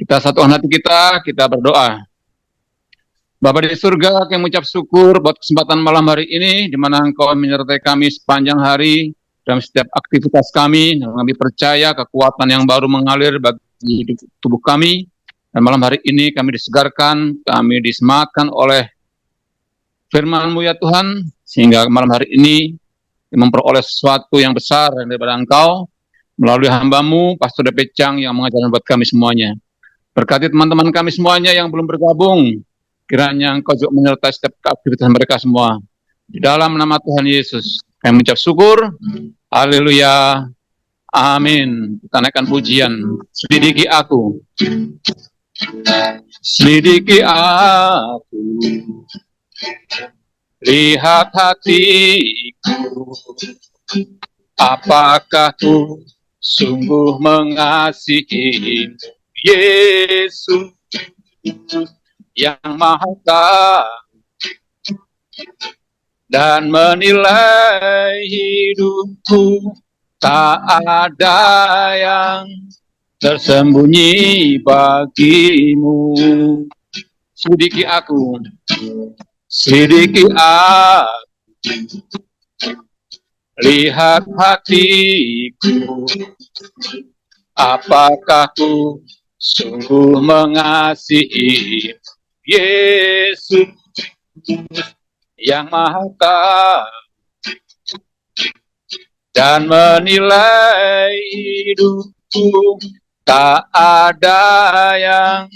Kita satukan hati kita berdoa. Bapa di surga, kami mengucap syukur buat kesempatan malam hari ini, di mana Engkau menyertai kami sepanjang hari, dalam setiap aktivitas kami, dan kami percaya kekuatan yang baru mengalir bagi tubuh kami, dan malam hari ini kami disegarkan, kami disemangatkan oleh firman-Mu ya Tuhan, sehingga malam hari ini memperoleh sesuatu yang besar daripada Engkau, melalui hamba-Mu, Pastor DP Chang, yang mengajarkan buat kami semuanya. Berkati teman-teman kami semuanya yang belum bergabung, kiranya Engkau juga menyertai setiap aktivitas mereka semua. Di dalam nama Tuhan Yesus, kami mengucap syukur. Haleluya. Amin. Kita naikkan pujian. Selidiki aku. Selidiki aku. Lihat hatiku. Apakah ku sungguh mengasihi Yesus yang Maha Tahu dan menilai hidupku, tak ada yang tersembunyi bagimu. Selidiki aku, selidiki aku, lihat hatiku, apakah ku sungguh mengasihi Yesus yang Maha Tahu dan menilai hidupku, tak ada yang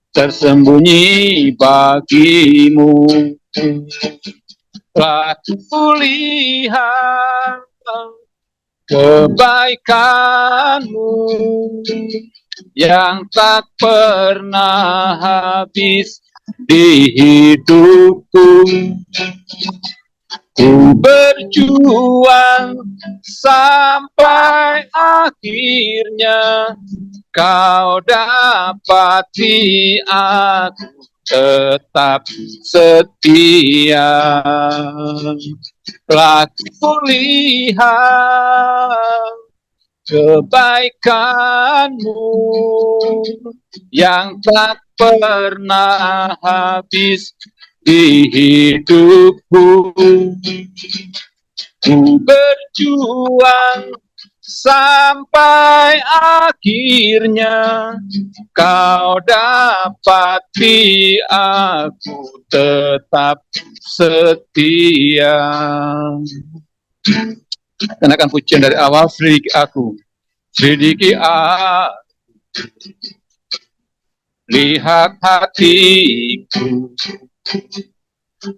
tersembunyi bagimu. Telah kulihat kebaikan-Mu yang tak pernah habis di hidupku. Ku berjuang sampai akhirnya Kau dapati aku tetap setia. Telah kulihat kebaikan-Mu yang tak pernah habis di hidupku. Ku berjuang sampai akhirnya Kau dapati aku tetap setia. Kenakan pujian dari awal. Selidiki aku, selidiki aku, lihat hatiku,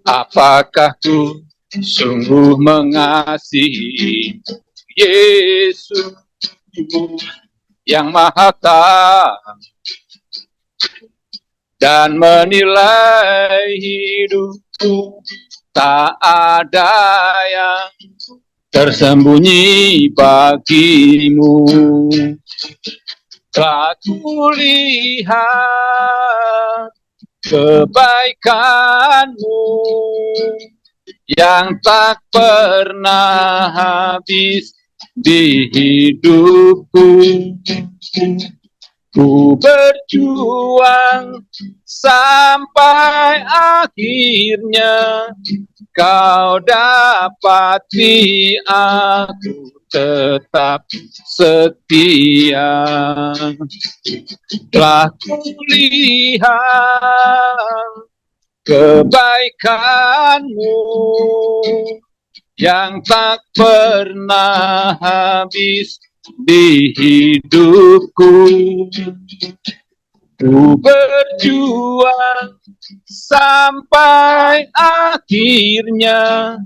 apakah ku sungguh mengasihi Yesus yang Maha Tahu dan menilai hidupku, tak ada yang tersembunyi bagimu. Telah kulihat kebaikan-Mu yang tak pernah habis di hidupku. Ku berjuang sampai akhirnya Kau dapati aku tetap setia. Telah kulihat kebaikan-Mu yang tak pernah habis di hidupku. Ku berjuang sampai akhirnya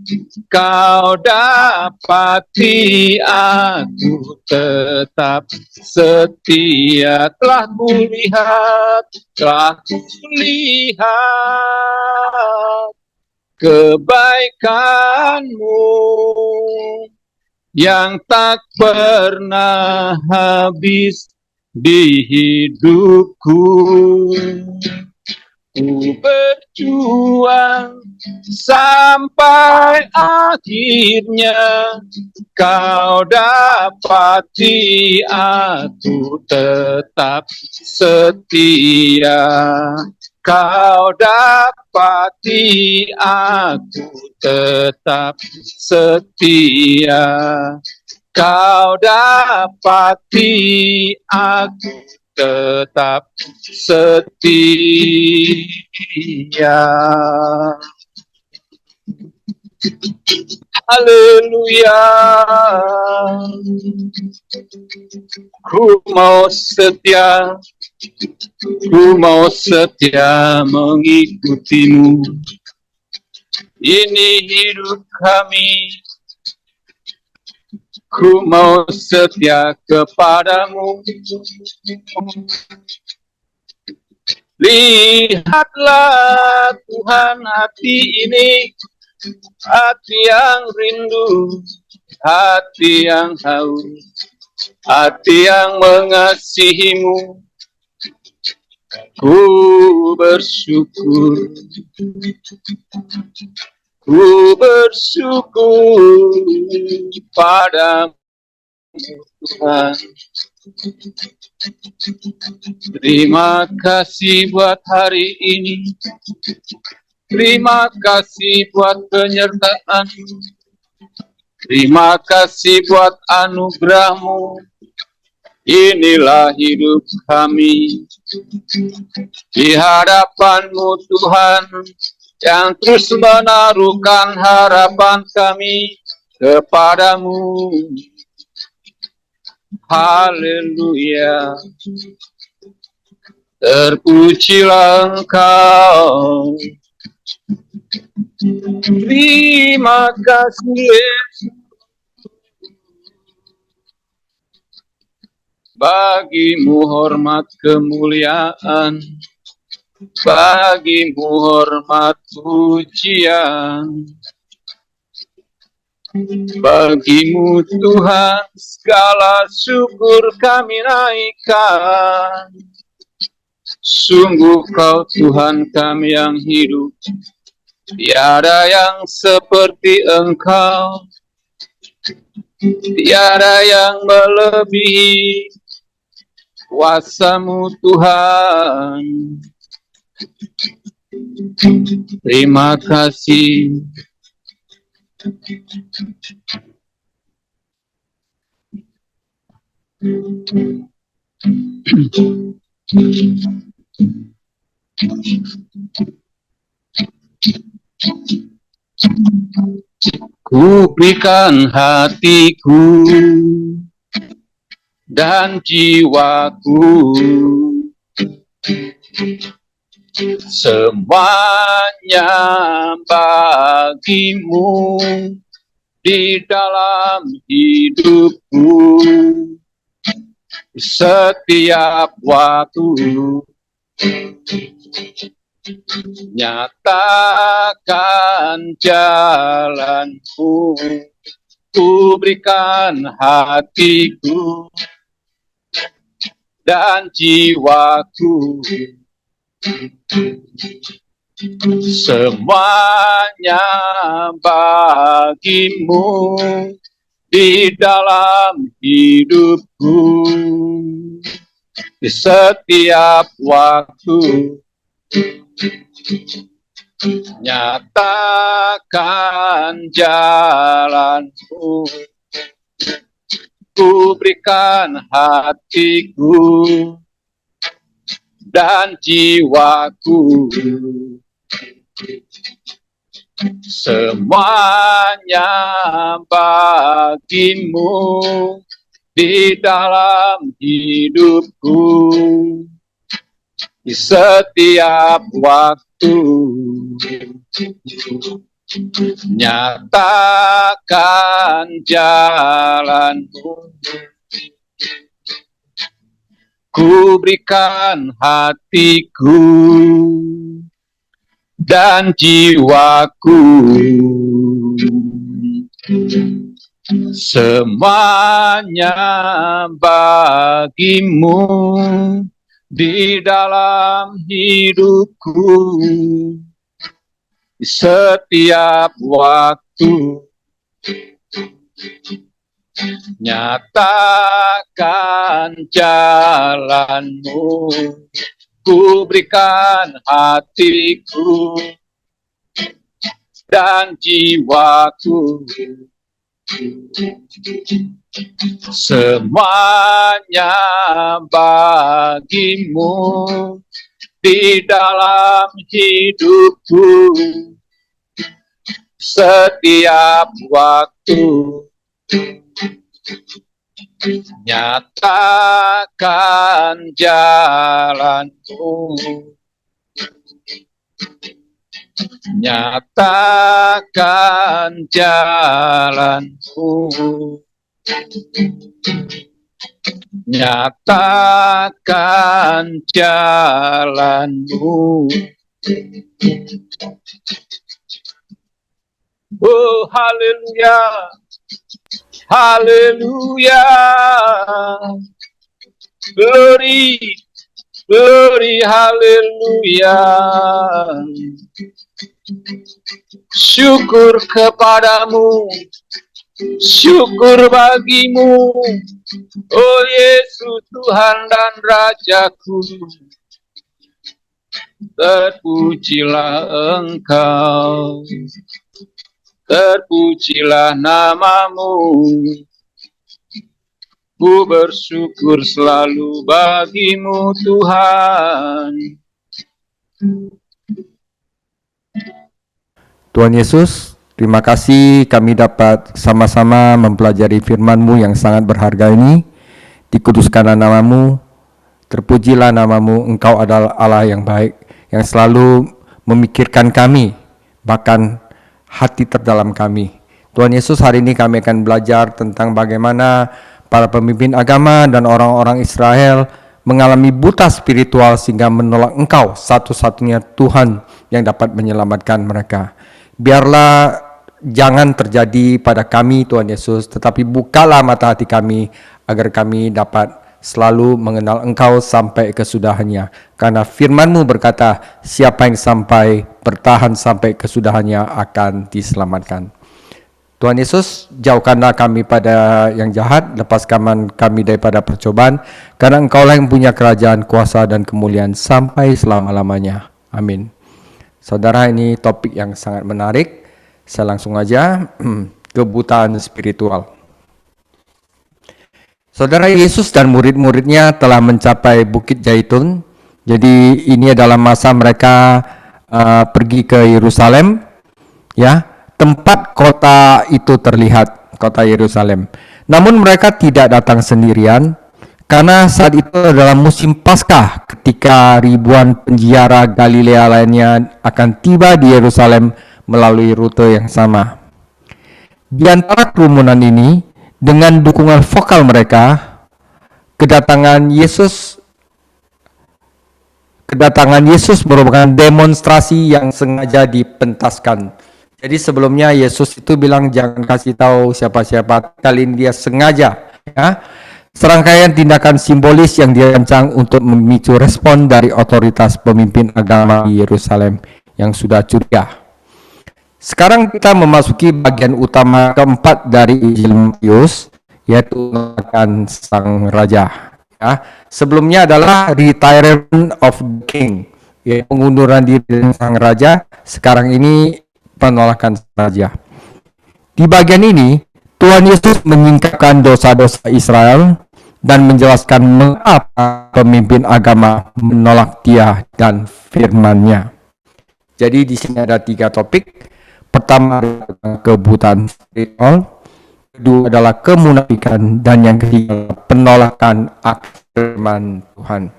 Kau dapati aku tetap setia. Telah kulihat kebaikan-Mu yang tak pernah habis di hidupku. Ku berjuang sampai akhirnya kau dapati aku tetap setia. Kau dapati aku tetap setia. Kau dapati aku tetap setia. Haleluya. Ku mau setia, ku mau setia mengikutimu. Ini hidup kami, ku mau setia kepadamu. Lihatlah Tuhan hati ini, hati yang rindu, hati yang haus, hati yang mengasihimu. Ku bersyukur, ku bersyukur padamu Tuhan. Terima kasih buat hari ini. Terima kasih buat penyertaan. Terima kasih buat anugerah-Mu. Inilah hidup kami di hadapan-Mu Tuhan, yang terus menaruhkan harapan kami kepadamu. Haleluya. Terpujilah Engkau. Terima kasih Yesus. Bagimu hormat kemuliaan, bagimu hormat pujian. Bagimu Tuhan segala syukur kami naikkan. Sungguh Kau Tuhan kami yang hidup, tiada yang seperti Engkau, tiada yang melebihi kuasa-Mu Tuhan. Terima kasih. Ku berikan hatiku dan jiwaku, semuanya bagimu di dalam hidupku. Setiap waktu nyatakan jalanku, ku berikan hatiku dan jiwaku, semuanya bagimu di dalam hidupku. Di setiap waktu nyatakan jalanku, ku berikan hatiku dan jiwaku, semuanya bagimu di dalam hidupku. Di setiap waktu nyatakan jalanmu, ku berikan hatiku dan jiwaku, semuanya bagimu di dalam hidupku di setiap waktu. Nyatakan jalanmu, ku berikan hatiku dan jiwaku, semuanya bagimu di dalam hidupku setiap waktu. Nyatakan jalanmu, nyatakan jalanmu, nyatakan jalanmu. Oh, haleluya, haleluya, glory, glory, haleluya. Syukur kepadamu, syukur bagimu, oh Yesus Tuhan dan Rajaku. Terpujilah Engkau, terpujilah namamu. Ku bersyukur selalu bagimu Tuhan. Tuhan Yesus, terima kasih kami dapat sama-sama mempelajari firman-Mu yang sangat berharga ini. Dikuduskanlah namamu, terpujilah namamu, Engkau adalah Allah yang baik, yang selalu memikirkan kami, bahkan hati terdalam kami. Tuhan Yesus, hari ini kami akan belajar tentang bagaimana para pemimpin agama dan orang-orang Israel mengalami buta spiritual sehingga menolak Engkau, satu-satunya Tuhan yang dapat menyelamatkan mereka. Biarlah jangan terjadi pada kami Tuhan Yesus, tetapi bukalah mata hati kami agar kami dapat selalu mengenal Engkau sampai kesudahannya. Karena firman-Mu berkata, siapa yang sampai bertahan sampai kesudahannya akan diselamatkan. Tuhan Yesus, jauhkanlah kami pada yang jahat, lepaskan kami daripada percobaan, karena Engkaulah yang punya kerajaan, kuasa, dan kemuliaan sampai selama-lamanya. Amin. Saudara, ini topik yang sangat menarik. Saya langsung aja, kebutaan spiritual. Saudara, Yesus dan murid-muridnya telah mencapai Bukit Zaitun. Jadi ini adalah masa mereka pergi ke Yerusalem, ya, tempat kota itu terlihat, kota Yerusalem. Namun mereka tidak datang sendirian, karena saat itu adalah musim Paskah, ketika ribuan penziarah Galilea lainnya akan tiba di Yerusalem melalui rute yang sama. Di antara kerumunan ini, dengan dukungan vokal mereka, kedatangan Yesus merupakan demonstrasi yang sengaja dipentaskan. Jadi sebelumnya Yesus itu bilang jangan kasih tahu siapa-siapa, kali ini dia sengaja, ya. Serangkaian tindakan simbolis yang dirancang untuk memicu respon dari otoritas pemimpin agama di Yerusalem yang sudah curiga. Sekarang kita memasuki bagian utama keempat dari Injil Matius, yaitu mengalahkan sang raja. Ya. Sebelumnya adalah retirement of the king, yaitu pengunduran diri sang raja. Sekarang ini penolakan sang raja. Di bagian ini, Tuhan Yesus menyingkapkan dosa-dosa Israel dan menjelaskan mengapa pemimpin agama menolak Dia dan firman-Nya. Jadi di sini ada 3 topik. Pertama adalah kebutaan spiritual, kedua adalah kemunafikan, dan yang ketiga penolakan akan firman Tuhan.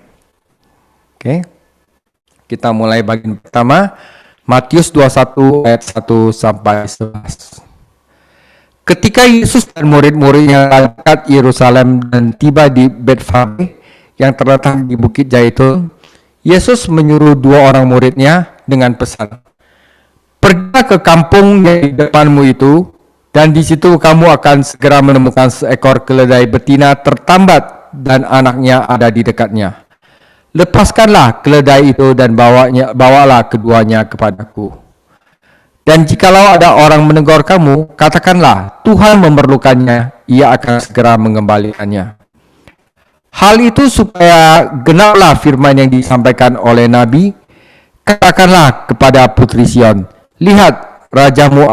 Oke. Kita mulai bagian pertama, Matius 21 ayat 1 sampai 11. Ketika Yesus dan murid-muridnya dekat Yerusalem dan tiba di Betfage yang terletak di Bukit Zaitun, Yesus menyuruh 2 orang muridnya dengan pesan, pergilah ke kampung yang di depanmu itu, dan di situ kamu akan segera menemukan seekor keledai betina tertambat dan anaknya ada di dekatnya. Lepaskanlah keledai itu dan bawalah keduanya kepadaku. Dan jikalau ada orang menegur kamu, katakanlah, Tuhan memerlukannya, ia akan segera mengembalikannya. Hal itu supaya genaplah firman yang disampaikan oleh Nabi, katakanlah kepada putri Sion, lihat, rajamu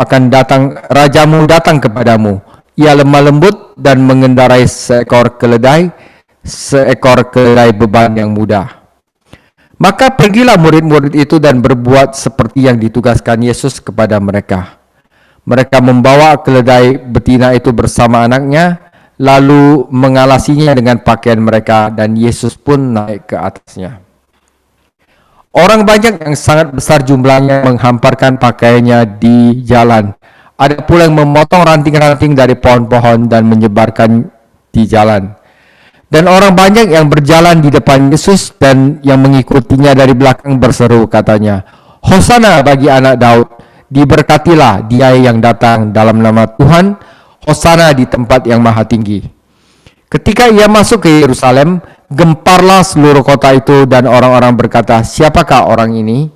datang kepadamu. Ia lemah lembut dan mengendarai seekor keledai beban yang mudah. Maka pergilah murid-murid itu dan berbuat seperti yang ditugaskan Yesus kepada mereka. Mereka membawa keledai betina itu bersama anaknya, lalu mengalasinya dengan pakaian mereka, dan Yesus pun naik ke atasnya. Orang banyak yang sangat besar jumlahnya menghamparkan pakaiannya di jalan. Ada pula yang memotong ranting-ranting dari pohon-pohon dan menyebarkan di jalan. Dan orang banyak yang berjalan di depan Yesus dan yang mengikutinya dari belakang berseru, katanya, Hosana bagi anak Daud, diberkatilah dia yang datang dalam nama Tuhan, Hosana di tempat yang maha tinggi. Ketika ia masuk ke Yerusalem, gemparlah seluruh kota itu dan orang-orang berkata, siapakah orang ini?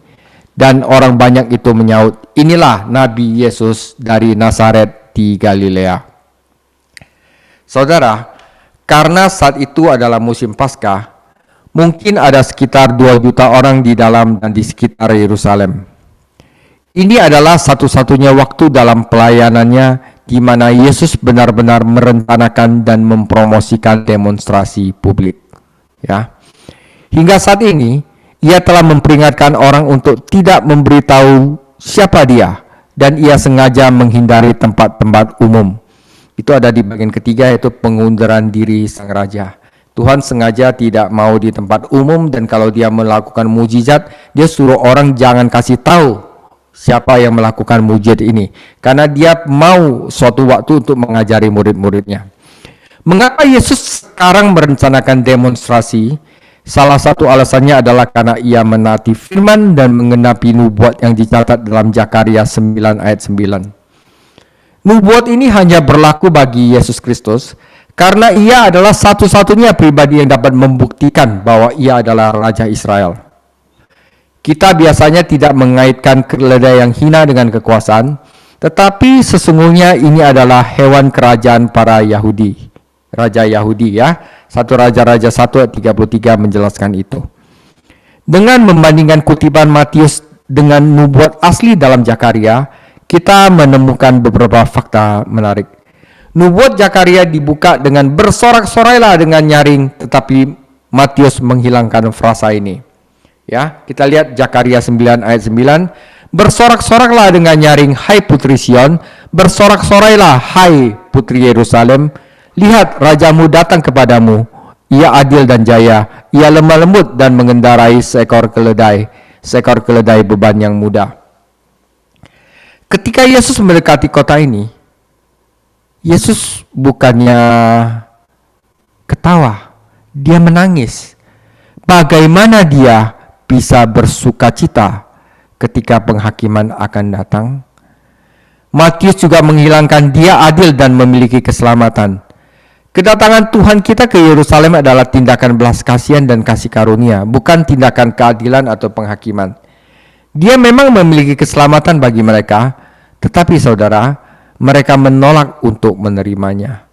Dan orang banyak itu menyaut, inilah Nabi Yesus dari Nazaret di Galilea. Saudara, karena saat itu adalah musim Paskah, mungkin ada sekitar 2 juta orang di dalam dan di sekitar Yerusalem. Ini adalah satu-satunya waktu dalam pelayanannya di mana Yesus benar-benar merencanakan dan mempromosikan demonstrasi publik. Ya. Hingga saat ini, ia telah memperingatkan orang untuk tidak memberitahu siapa dia, dan ia sengaja menghindari tempat-tempat umum. Itu ada di bagian ketiga, yaitu pengunduran diri sang raja. Tuhan sengaja tidak mau di tempat umum, dan kalau dia melakukan mujizat, dia suruh orang jangan kasih tahu siapa yang melakukan mujizat ini, karena dia mau suatu waktu untuk mengajari murid-muridnya. Mengapa Yesus sekarang merencanakan demonstrasi? Salah satu alasannya adalah karena ia menaati firman dan menggenapi nubuat yang dicatat dalam Zakaria 9 ayat 9. Nubuat ini hanya berlaku bagi Yesus Kristus karena ia adalah satu-satunya pribadi yang dapat membuktikan bahwa ia adalah Raja Israel. Kita biasanya tidak mengaitkan keledai yang hina dengan kekuasaan, tetapi sesungguhnya ini adalah hewan kerajaan para Yahudi. Raja Yahudi, ya. 1 Raja-Raja 1 ayat 33 menjelaskan itu. Dengan membandingkan kutipan Matius dengan nubuat asli dalam Zakaria, kita menemukan beberapa fakta menarik. Nubuat Zakaria dibuka dengan bersorak-sorailah dengan nyaring, tetapi Matius menghilangkan frasa ini. Ya, kita lihat Zakaria 9 ayat 9, bersorak-soraklah dengan nyaring, hai putri Sion, bersorak-sorailah hai putri Yerusalem, lihat rajamu datang kepadamu, ia adil dan jaya, ia lemah lembut dan mengendarai seekor keledai beban yang mudah. Ketika Yesus mendekati kota ini, Yesus bukannya ketawa, dia menangis. Bagaimana dia bisa bersukacita ketika penghakiman akan datang? Matius juga menghilangkan dia adil dan memiliki keselamatan. Kedatangan Tuhan kita ke Yerusalem adalah tindakan belas kasihan dan kasih karunia, bukan tindakan keadilan atau penghakiman. Dia memang memiliki keselamatan bagi mereka, tetapi saudara, mereka menolak untuk menerimanya.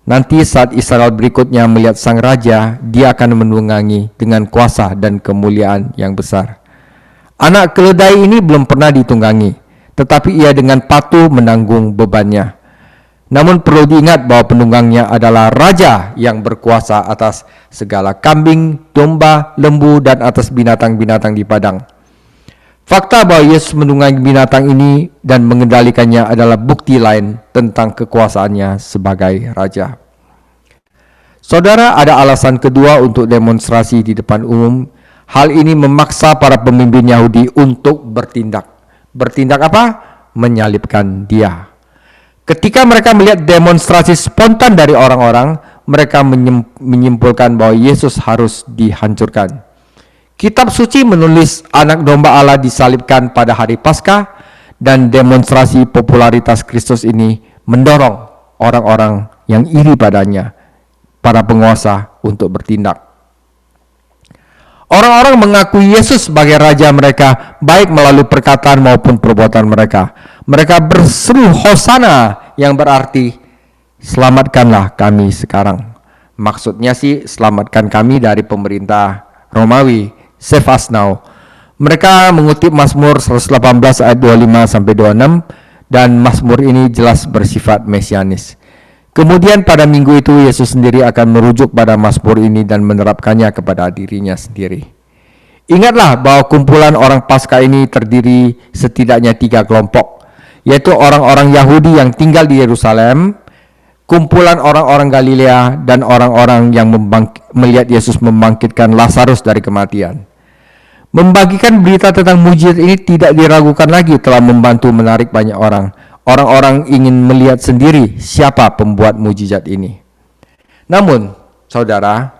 Nanti saat Israel berikutnya melihat sang raja, dia akan menunggangi dengan kuasa dan kemuliaan yang besar. Anak keledai ini belum pernah ditunggangi, tetapi ia dengan patuh menanggung bebannya. Namun perlu diingat bahwa penunggangnya adalah raja yang berkuasa atas segala kambing, domba, lembu, dan atas binatang-binatang di padang. Fakta bahwa Yesus menunggangi binatang ini dan mengendalikannya adalah bukti lain tentang kekuasaannya sebagai raja. Saudara, ada alasan kedua untuk demonstrasi di depan umum. Hal ini memaksa para pemimpin Yahudi untuk bertindak. Bertindak apa? Menyalibkan dia. Ketika mereka melihat demonstrasi spontan dari orang-orang, mereka menyimpulkan bahwa Yesus harus dihancurkan. Kitab suci menulis anak domba Allah disalibkan pada hari Paskah, dan demonstrasi popularitas Kristus ini mendorong orang-orang yang iri padanya, para penguasa, untuk bertindak. Orang-orang mengakui Yesus sebagai Raja mereka, baik melalui perkataan maupun perbuatan mereka. Mereka berseru Hosana, yang berarti selamatkanlah kami sekarang. Maksudnya sih selamatkan kami dari pemerintah Romawi, save us now. Mereka mengutip Mazmur 118 ayat 25 sampai 26, dan Mazmur ini jelas bersifat mesianis. Kemudian pada minggu itu Yesus sendiri akan merujuk pada Mazmur ini dan menerapkannya kepada dirinya sendiri. Ingatlah bahwa kumpulan orang Paskah ini terdiri setidaknya 3 kelompok, yaitu orang-orang Yahudi yang tinggal di Yerusalem, kumpulan orang-orang Galilea, dan orang-orang yang melihat Yesus membangkitkan Lazarus dari kematian. Membagikan berita tentang mujizat ini tidak diragukan lagi telah membantu menarik banyak orang. Orang-orang ingin melihat sendiri siapa pembuat mujizat ini. Namun, saudara,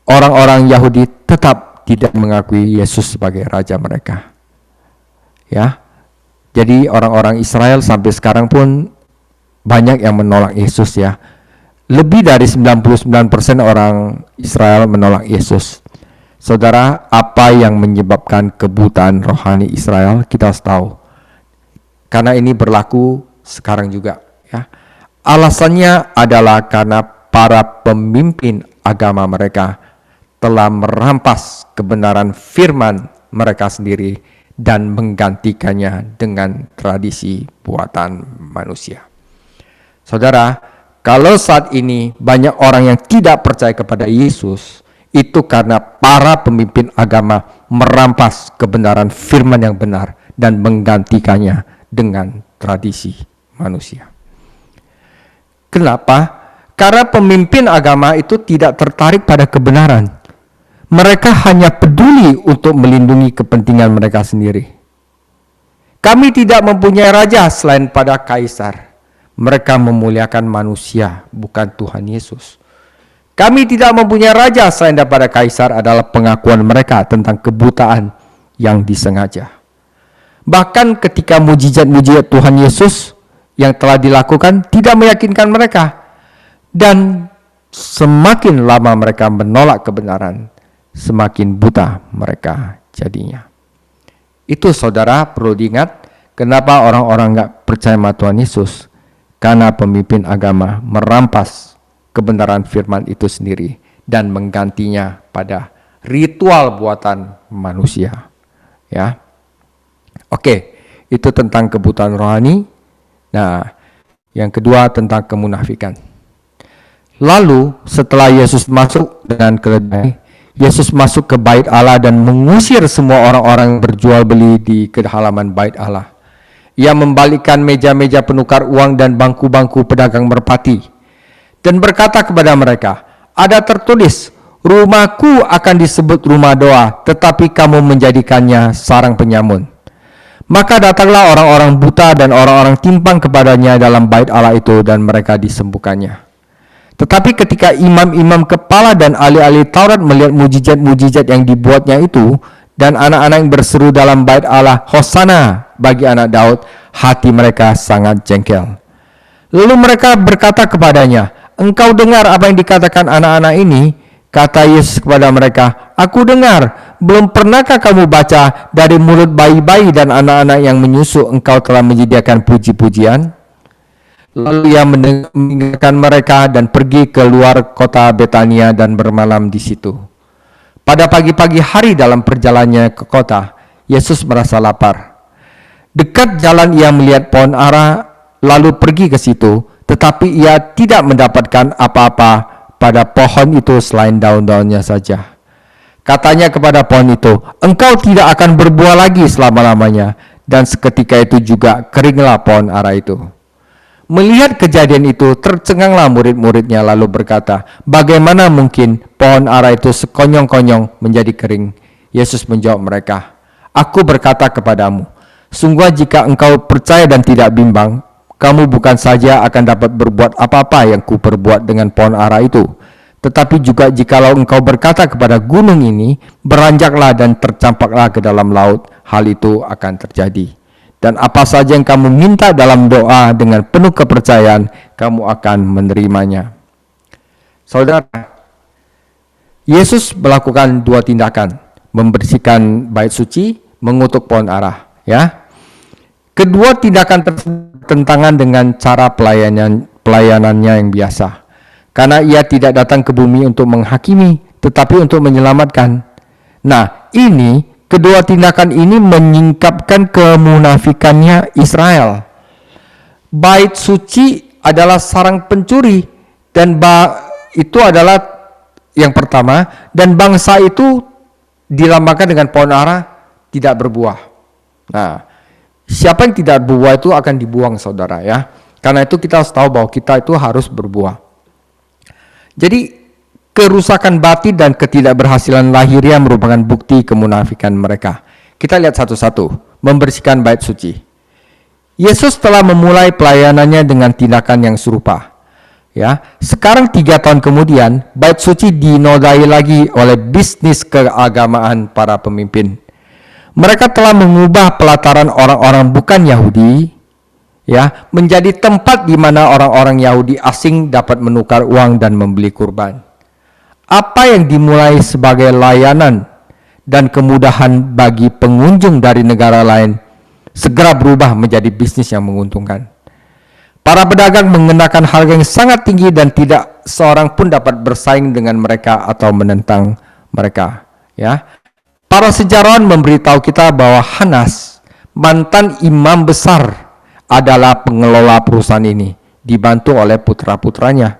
orang-orang Yahudi tetap tidak mengakui Yesus sebagai raja mereka. Ya. Jadi orang-orang Israel sampai sekarang pun banyak yang menolak Yesus ya. Lebih dari 99% orang Israel menolak Yesus. Saudara, apa yang menyebabkan kebutaan rohani Israel? Kita harus tahu. Karena ini berlaku sekarang juga ya. Alasannya adalah karena para pemimpin agama mereka telah merampas kebenaran firman mereka sendiri dan menggantikannya dengan tradisi buatan manusia. Saudara, kalau saat ini banyak orang yang tidak percaya kepada Yesus, itu karena para pemimpin agama merampas kebenaran firman yang benar dan menggantikannya dengan tradisi manusia. Kenapa? Karena pemimpin agama itu tidak tertarik pada kebenaran. Mereka hanya peduli untuk melindungi kepentingan mereka sendiri. Kami tidak mempunyai raja selain pada kaisar. Mereka memuliakan manusia, bukan Tuhan Yesus. Kami tidak mempunyai raja selain daripada kaisar adalah pengakuan mereka tentang kebutaan yang disengaja. Bahkan ketika mujizat-mujizat Tuhan Yesus yang telah dilakukan tidak meyakinkan mereka. Dan semakin lama mereka menolak kebenaran, semakin buta mereka jadinya. Itu saudara perlu diingat, kenapa orang-orang gak percaya sama Tuhan Yesus. Karena pemimpin agama merampas kebenaran firman itu sendiri dan menggantinya pada ritual buatan manusia. Ya. Oke, itu tentang kebutaan rohani. Nah, yang kedua tentang kemunafikan. Lalu setelah Yesus masuk dengan keledai, Yesus masuk ke bait Allah dan mengusir semua orang-orang yang berjual beli di halaman bait Allah. Ia membalikkan meja-meja penukar uang dan bangku-bangku pedagang merpati dan berkata kepada mereka, ada tertulis, rumahku akan disebut rumah doa, tetapi kamu menjadikannya sarang penyamun. Maka datanglah orang-orang buta dan orang-orang timpang kepadanya dalam bait Allah itu dan mereka disembuhkannya. Tetapi ketika imam-imam kepala dan ahli-ahli Taurat melihat mujizat-mujizat yang dibuatnya itu dan anak-anak yang berseru dalam bait Allah, Hosana bagi anak Daud, hati mereka sangat jengkel. Lalu mereka berkata kepadanya, engkau dengar apa yang dikatakan anak-anak ini? Kata Yesus kepada mereka, aku dengar, belum pernahkah kamu baca dari mulut bayi-bayi dan anak-anak yang menyusu engkau telah menyediakan puji-pujian? Lalu ia meninggalkan mereka dan pergi ke luar kota Betania dan bermalam di situ. Pada pagi-pagi hari dalam perjalanannya ke kota, Yesus merasa lapar. Dekat jalan ia melihat pohon ara, lalu pergi ke situ, tetapi ia tidak mendapatkan apa-apa pada pohon itu selain daun-daunnya saja. Katanya kepada pohon itu, engkau tidak akan berbuah lagi selama-lamanya. Dan seketika itu juga keringlah pohon ara itu. Melihat kejadian itu, tercenganglah murid-muridnya lalu berkata, bagaimana mungkin pohon ara itu sekonyong-konyong menjadi kering? Yesus menjawab mereka, aku berkata kepadamu, sungguh jika engkau percaya dan tidak bimbang, kamu bukan saja akan dapat berbuat apa-apa yang kuperbuat dengan pohon ara itu, tetapi juga jikalau engkau berkata kepada gunung ini, beranjaklah dan tercampaklah ke dalam laut, hal itu akan terjadi. Dan apa saja yang kamu minta dalam doa dengan penuh kepercayaan, kamu akan menerimanya. Saudara, Yesus melakukan dua tindakan, membersihkan bait suci, mengutuk pohon ara, ya. Kedua tindakan tersebut bertentangan dengan cara pelayanannya yang biasa. Karena ia tidak datang ke bumi untuk menghakimi, tetapi untuk menyelamatkan. Nah, kedua tindakan ini menyingkapkan kemunafikannya Israel. Bait suci adalah sarang pencuri, dan itu adalah yang pertama, dan bangsa itu dilambangkan dengan pohon ara tidak berbuah. Nah, siapa yang tidak berbuah itu akan dibuang, saudara, ya. Karena itu kita harus tahu bahwa kita itu harus berbuah. Jadi kerusakan batin dan ketidakberhasilan lahiriah merupakan bukti kemunafikan mereka. Kita lihat satu-satu. Membersihkan bait suci. Yesus telah memulai pelayanannya dengan tindakan yang serupa. Ya, sekarang 3 tahun kemudian, bait suci dinodai lagi oleh bisnis keagamaan para pemimpin. Mereka telah mengubah pelataran orang-orang bukan Yahudi, ya, menjadi tempat di mana orang-orang Yahudi asing dapat menukar uang dan membeli kurban. Apa yang dimulai sebagai layanan dan kemudahan bagi pengunjung dari negara lain segera berubah menjadi bisnis yang menguntungkan. Para pedagang mengenakan harga yang sangat tinggi dan tidak seorang pun dapat bersaing dengan mereka atau menentang mereka, ya. Para sejarawan memberitahu kita bahwa Hanas, mantan imam besar, adalah pengelola perusahaan ini, dibantu oleh putra-putranya.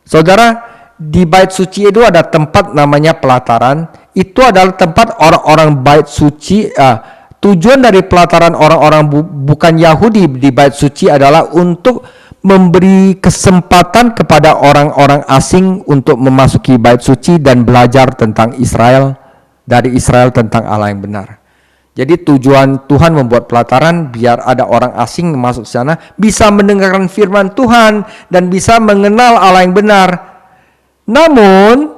Saudara, di bait suci itu ada tempat namanya pelataran. Itu adalah tempat orang-orang bait suci. Tujuan dari pelataran orang-orang bukan Yahudi di bait suci adalah untuk memberi kesempatan kepada orang-orang asing untuk memasuki bait suci dan belajar tentang Israel, dari Israel tentang Allah yang benar. Jadi tujuan Tuhan membuat pelataran biar ada orang asing masuk ke sana, bisa mendengarkan firman Tuhan dan bisa mengenal Allah yang benar. Namun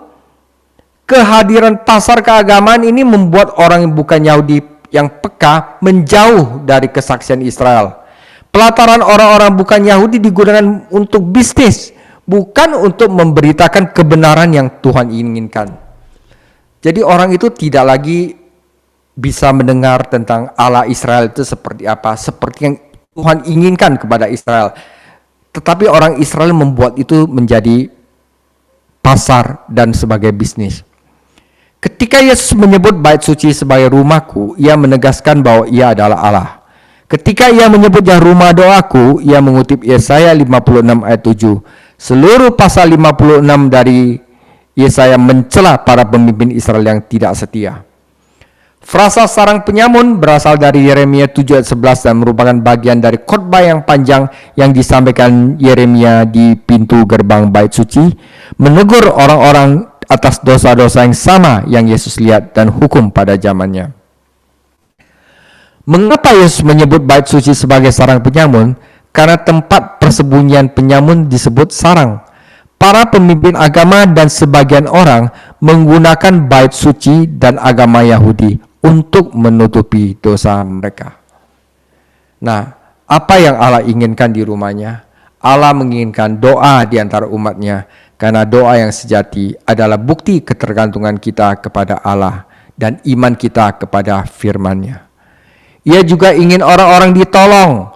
kehadiran pasar keagamaan ini membuat orang yang bukan Yahudi yang peka menjauh dari kesaksian Israel. Pelataran orang-orang bukan Yahudi digunakan untuk bisnis, bukan untuk memberitakan kebenaran yang Tuhan inginkan. Jadi orang itu tidak lagi bisa mendengar tentang Allah Israel itu seperti apa, seperti yang Tuhan inginkan kepada Israel. Tetapi orang Israel membuat itu menjadi pasar dan sebagai bisnis. Ketika Yesus menyebut bait suci sebagai rumahku, ia menegaskan bahwa ia adalah Allah. Ketika ia menyebutnya rumah doaku, ia mengutip Yesaya 56 ayat 7. Seluruh pasal 56 dari Yesaya mencela para pemimpin Israel yang tidak setia. Frasa sarang penyamun berasal dari Yeremia 7 ayat 11 dan merupakan bagian dari khotbah yang panjang yang disampaikan Yeremia di pintu gerbang bait suci, menegur orang-orang atas dosa-dosa yang sama yang Yesus lihat dan hukum pada zamannya. Mengapa Yesus menyebut bait suci sebagai sarang penyamun? Karena tempat persembunyian penyamun disebut sarang. Para pemimpin agama dan sebagian orang menggunakan bait suci dan agama Yahudi untuk menutupi dosa mereka. Nah, apa yang Allah inginkan di rumahnya? Allah menginginkan doa di antara umatnya, karena doa yang sejati adalah bukti ketergantungan kita kepada Allah dan iman kita kepada firman-Nya. Ia juga ingin orang-orang ditolong.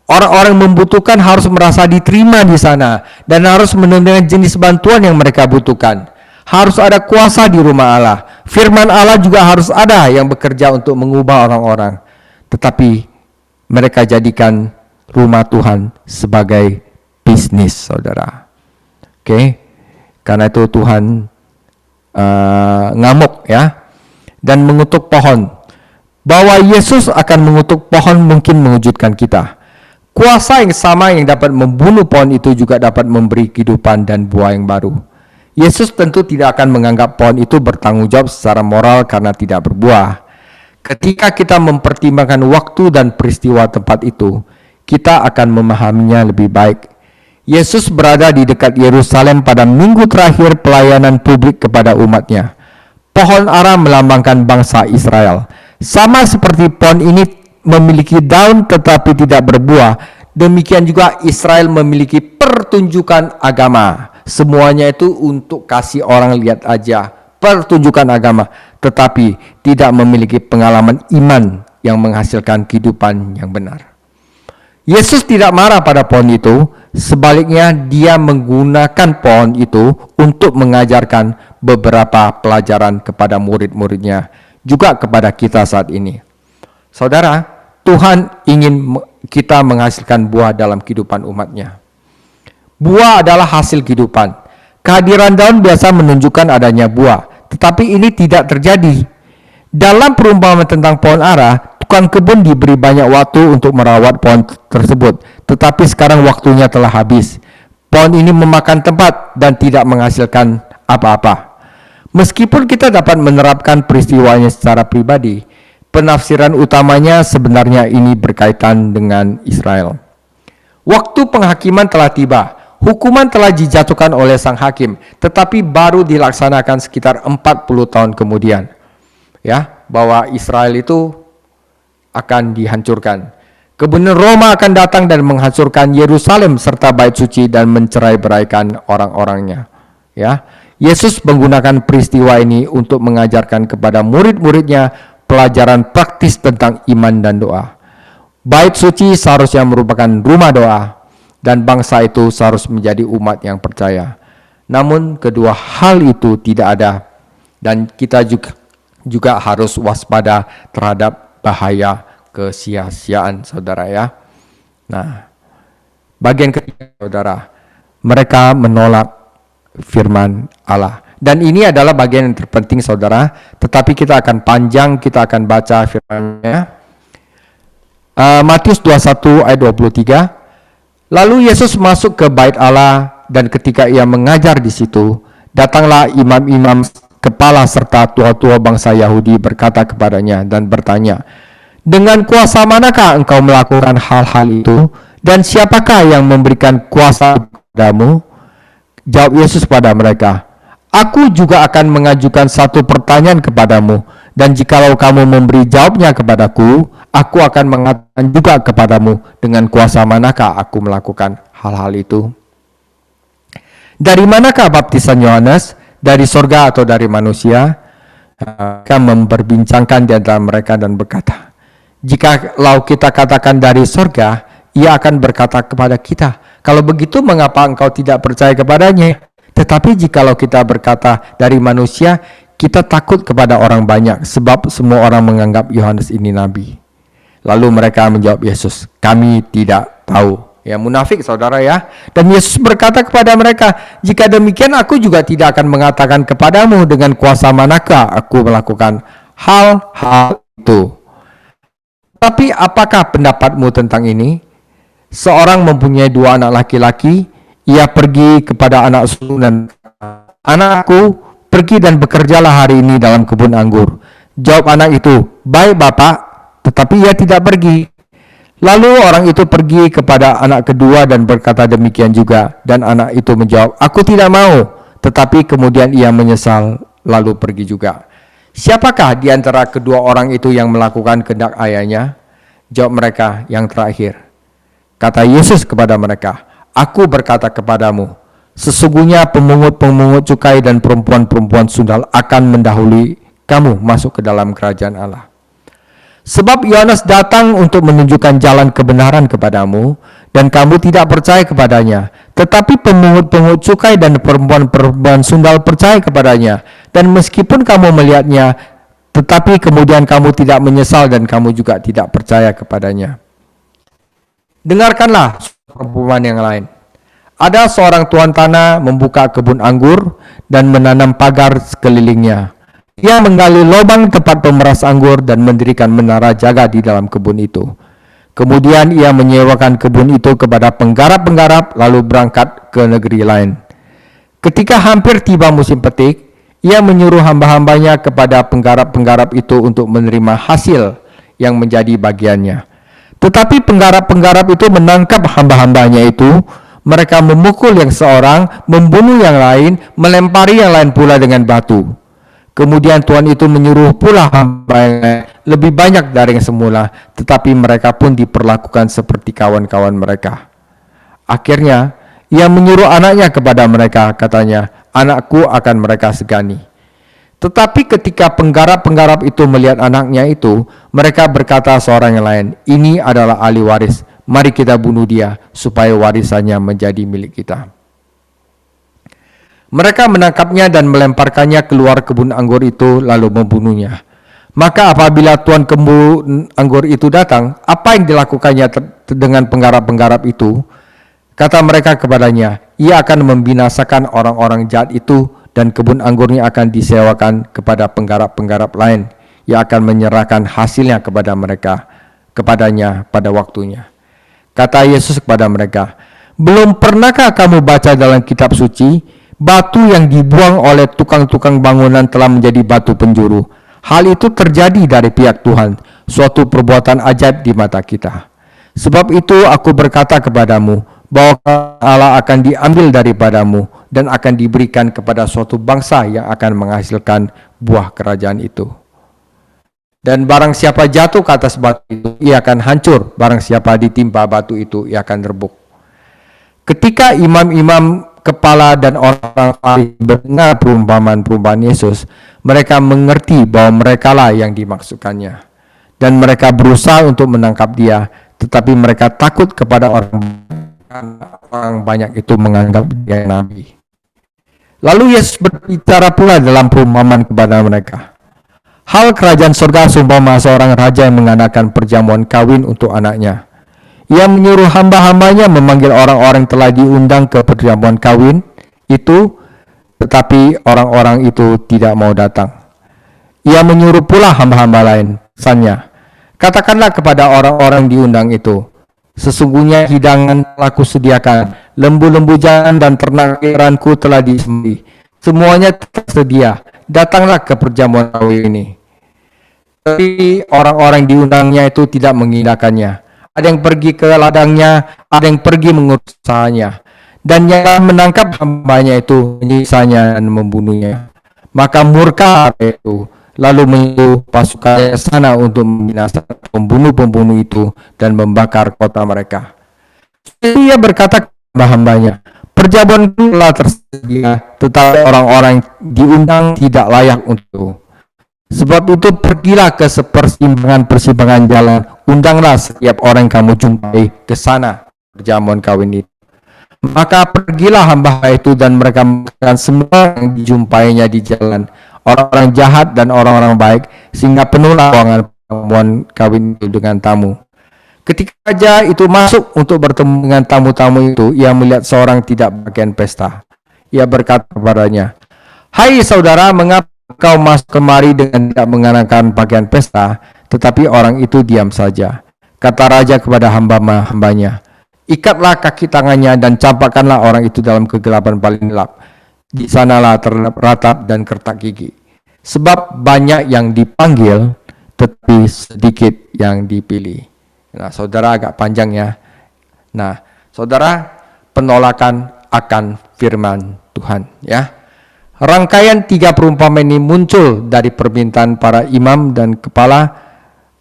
Orang-orang membutuhkan harus merasa diterima di sana dan harus mendengar jenis bantuan yang mereka butuhkan. Harus ada kuasa di rumah Allah. Firman Allah juga harus ada yang bekerja untuk mengubah orang-orang. Tetapi mereka jadikan rumah Tuhan sebagai bisnis, saudara. Oke. Karena itu Tuhan ngamuk, ya, dan mengutuk pohon. Bahwa Yesus akan mengutuk pohon mungkin mengejutkan kita. Kuasa yang sama yang dapat membunuh pohon itu juga dapat memberi kehidupan dan buah yang baru. Yesus tentu tidak akan menganggap pohon itu bertanggung jawab secara moral karena tidak berbuah. Ketika kita mempertimbangkan waktu dan peristiwa tempat itu, kita akan memahaminya lebih baik. Yesus berada di dekat Yerusalem pada minggu terakhir pelayanan publik kepada umatnya. Pohon ara melambangkan bangsa Israel. Sama seperti pohon ini memiliki daun tetapi tidak berbuah, demikian juga Israel memiliki pertunjukan agama. Semuanya itu untuk kasih orang lihat aja, pertunjukan agama, tetapi tidak memiliki pengalaman iman yang menghasilkan kehidupan yang benar. Yesus tidak marah pada pohon itu, sebaliknya dia menggunakan pohon itu untuk mengajarkan beberapa pelajaran kepada murid-muridnya, juga kepada kita saat ini. Saudara, Tuhan ingin kita menghasilkan buah dalam kehidupan umatnya. Buah adalah hasil kehidupan. Kehadiran daun biasa menunjukkan adanya buah, tetapi ini tidak terjadi. Dalam perumpamaan tentang pohon ara, tukang kebun diberi banyak waktu untuk merawat pohon tersebut, tetapi sekarang waktunya telah habis. Pohon ini memakan tempat dan tidak menghasilkan apa-apa. Meskipun kita dapat menerapkan peristiwanya secara pribadi, penafsiran utamanya sebenarnya ini berkaitan dengan Israel. Waktu penghakiman telah tiba. Hukuman telah dijatuhkan oleh sang hakim, tetapi baru dilaksanakan sekitar 40 tahun kemudian. Ya, bahwa Israel itu akan dihancurkan. Kemudian Roma akan datang dan menghancurkan Yerusalem serta bait suci dan mencerai-beraikan orang-orangnya. Ya, Yesus menggunakan peristiwa ini untuk mengajarkan kepada murid-muridnya pelajaran praktis tentang iman dan doa. Bait suci seharusnya merupakan rumah doa, dan bangsa itu seharus menjadi umat yang percaya. Namun kedua hal itu tidak ada, dan kita juga harus waspada terhadap bahaya kesia-siaan, saudara ya. Nah, bagian ketiga, saudara, mereka menolak firman Allah. Dan ini adalah bagian yang terpenting, saudara. Tetapi kita akan panjang, kita akan baca firman-Nya. Matius 21 ayat 23. Lalu Yesus masuk ke bait Allah, dan ketika ia mengajar di situ, datanglah imam-imam kepala serta tua-tua bangsa Yahudi berkata kepadanya dan bertanya, dengan kuasa manakah engkau melakukan hal-hal itu, dan siapakah yang memberikan kuasa kepadamu? Jawab Yesus pada mereka, aku juga akan mengajukan satu pertanyaan kepadamu, dan jikalau kamu memberi jawabnya kepadaku, aku akan mengatakan juga kepadamu dengan kuasa manakah aku melakukan hal-hal itu. Dari manakah baptisan Yohanes? Dari sorga atau dari manusia? Mereka memperbincangkan di antara mereka dan berkata, jikalau kita katakan dari sorga, ia akan berkata kepada kita, kalau begitu mengapa engkau tidak percaya kepadanya? Tetapi jikalau kita berkata dari manusia, kita takut kepada orang banyak, sebab semua orang menganggap Yohanes ini nabi. Lalu mereka menjawab Yesus, kami tidak tahu. Ya, munafik, saudara ya. Dan Yesus berkata kepada mereka, jika demikian aku juga tidak akan mengatakan kepadamu dengan kuasa manakah aku melakukan hal-hal itu. Tapi apakah pendapatmu tentang ini? Seorang mempunyai 2 anak laki-laki, ia pergi kepada anak sulung dan anakku, pergi dan bekerjalah hari ini dalam kebun anggur. Jawab anak itu, baik bapak, tetapi ia tidak pergi. Lalu orang itu pergi kepada anak kedua dan berkata demikian juga. Dan anak itu menjawab, aku tidak mau. Tetapi kemudian ia menyesal, lalu pergi juga. Siapakah di antara kedua orang itu yang melakukan kehendak ayahnya? Jawab mereka, yang terakhir. Kata Yesus kepada mereka, aku berkata kepadamu, sesungguhnya pemungut-pemungut cukai dan perempuan-perempuan sundal akan mendahului kamu masuk ke dalam kerajaan Allah. Sebab Yohanes datang untuk menunjukkan jalan kebenaran kepadamu, dan kamu tidak percaya kepadanya. Tetapi pemungut-pemungut cukai dan perempuan-perempuan sundal percaya kepadanya. Dan meskipun kamu melihatnya, tetapi kemudian kamu tidak menyesal dan kamu juga tidak percaya kepadanya. Dengarkanlah perumpamaan yang lain. Ada seorang tuan tanah membuka kebun anggur dan menanam pagar sekelilingnya. Ia menggali lubang tempat pemeras anggur dan mendirikan menara jaga di dalam kebun itu. Kemudian ia menyewakan kebun itu kepada penggarap-penggarap lalu berangkat ke negeri lain. Ketika hampir tiba musim petik, ia menyuruh hamba-hambanya kepada penggarap-penggarap itu untuk menerima hasil yang menjadi bagiannya. Tetapi penggarap-penggarap itu menangkap hamba-hambanya itu. Mereka memukul yang seorang, membunuh yang lain, melempari yang lain pula dengan batu. Kemudian Tuhan itu menyuruh pula hamba yang lain, lebih banyak dari yang semula, tetapi mereka pun diperlakukan seperti kawan-kawan mereka. Akhirnya Ia menyuruh anaknya kepada mereka, katanya, anakku akan mereka segani. Tetapi ketika penggarap-penggarap itu melihat anaknya itu, mereka berkata seorang yang lain, ini adalah ahli waris, mari kita bunuh dia, supaya warisannya menjadi milik kita. Mereka menangkapnya dan melemparkannya keluar kebun anggur itu, lalu membunuhnya. Maka apabila tuan kebun anggur itu datang, apa yang dilakukannya dengan penggarap-penggarap itu? Kata mereka kepadanya, ia akan membinasakan orang-orang jahat itu, dan kebun anggurnya akan disewakan kepada penggarap-penggarap lain, yang akan menyerahkan hasilnya kepadanya pada waktunya. Kata Yesus kepada mereka, belum pernahkah kamu baca dalam kitab suci, batu yang dibuang oleh tukang-tukang bangunan telah menjadi batu penjuru. Hal itu terjadi dari pihak Tuhan, suatu perbuatan ajaib di mata kita. Sebab itu aku berkata kepadamu, bahwa Allah akan diambil daripadamu dan akan diberikan kepada suatu bangsa yang akan menghasilkan buah kerajaan itu. Dan barang siapa jatuh ke atas batu itu, ia akan hancur. Barang siapa ditimpa batu itu, ia akan rebuk. Ketika imam-imam kepala dan orang Farisi mendengar perumpamaan Yesus, mereka mengerti bahwa merekalah yang dimaksudkannya. Dan mereka berusaha untuk menangkap dia, tetapi mereka takut kepada orang banyak itu menganggap dia nabi. Lalu Yesus berbicara pula dalam perumpamaan kepada mereka. Hal kerajaan surga seumpama seorang raja yang mengadakan perjamuan kawin untuk anaknya. Ia menyuruh hamba-hambanya memanggil orang-orang yang telah diundang ke perjamuan kawin itu, tetapi orang-orang itu tidak mau datang. Ia menyuruh pula hamba-hamba lain, pesannya, katakanlah kepada orang-orang diundang itu, sesungguhnya hidangan telah kusediakan, lembu-lembu jantan dan ternak peliharanku telah disembelih, semuanya tersedia, datanglah ke perjamuan kawin ini. Tapi orang-orang diundangnya itu tidak mengindahkannya. Ada yang pergi ke ladangnya, ada yang pergi mengurus usahanya, dan yang menangkap hambanya itu menyiksa dan membunuhnya. Maka murka itu, lalu menyuruh pasukan ke sana untuk membinasakan pembunuh-pembunuh itu dan membakar kota mereka. Ia berkata kepada hambanya, perjamuan telah tersedia, tetapi orang-orang diundang tidak layak untuk. Sebab itu pergilah ke persimpangan jalan, undanglah setiap orang yang kamu jumpai ke sana perjamuan kawin itu. Maka pergilah hamba itu dan mereka makan semua yang dijumpainya di jalan, orang-orang jahat dan orang-orang baik, sehingga penuhlah ruangan perjamuan kawin itu dengan tamu. Ketika raja itu masuk untuk bertemu dengan tamu-tamu itu, ia melihat seorang tidak bagian pesta. Ia berkata kepadanya, hai saudara, mengapa kau masuk kemari dengan tidak mengenakan pakaian pesta? Tetapi orang itu diam saja. Kata raja kepada hambanya, ikatlah kaki tangannya dan campakkanlah orang itu dalam kegelapan paling gelap. Di sanalah terdapat ratap dan kertak gigi. Sebab banyak yang dipanggil, tetapi sedikit yang dipilih. Nah, saudara, agak panjang ya. Nah, saudara, penolakan akan firman Tuhan ya. Rangkaian 3 perumpamaan ini muncul dari permintaan para imam dan kepala